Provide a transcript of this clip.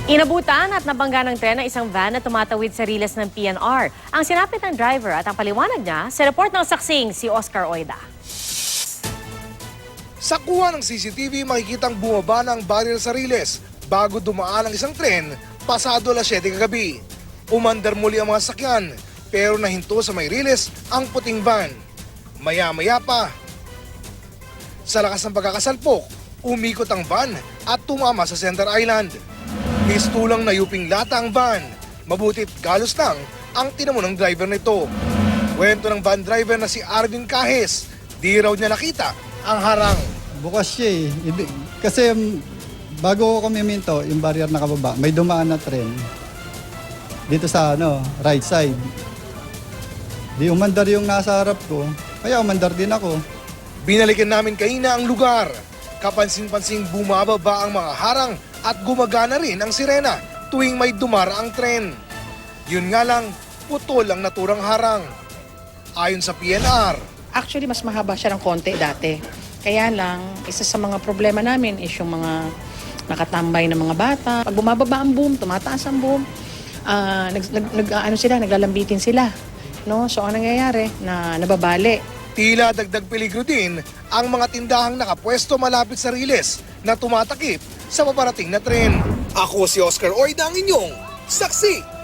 Inabutan at nabangga ng tren ang isang van na tumatawid sa riles ng PNR. Ang sinapit ng driver at ang paliwanag niya sa report ng saksing si Oscar Oida. Sa kuha ng CCTV, makikitang bumaba ng barrier sa riles bago dumaan ang isang tren pasado alas 7 kagabi. Umandar muli ang mga sakyan pero nahinto sa may riles ang puting van. Maya-maya pa, sa lakas ng pagkakasalpok, umikot ang van at tumama sa Center Island. Mistulang nayuping lata ang van. Mabutit galos lang ang tinamo ng driver nito. Kwento ng van driver na si Arvin Cajes, di raw niya nakita ang harang. Bukas siya eh. Kasi bago kami minto, yung barrier na kababa, may dumaan na tren. Dito sa right side. Di umandar yung nasa harap ko, kaya umandar din ako. Binalikan namin kanina ang lugar. Kapansin-pansing bumababa ang mga harang at gumagana rin ang sirena tuwing may dumara ang tren. Yun nga lang, putol ang naturang harang. Ayon sa PNR, Actually, mas mahaba siya ng konti dati. Kaya lang, isa sa mga problema namin is yung mga nakatambay na mga bata. Pag bumababa ang boom, tumataas ang boom, naglalambitin sila. No? So, ang nangyayari, nababali. tila dagdag peligro din ang mga tindahang nakapwesto malapit sa riles na tumatakip sa paparating na tren. Ako si Oscar Oida, ang inyong saksi.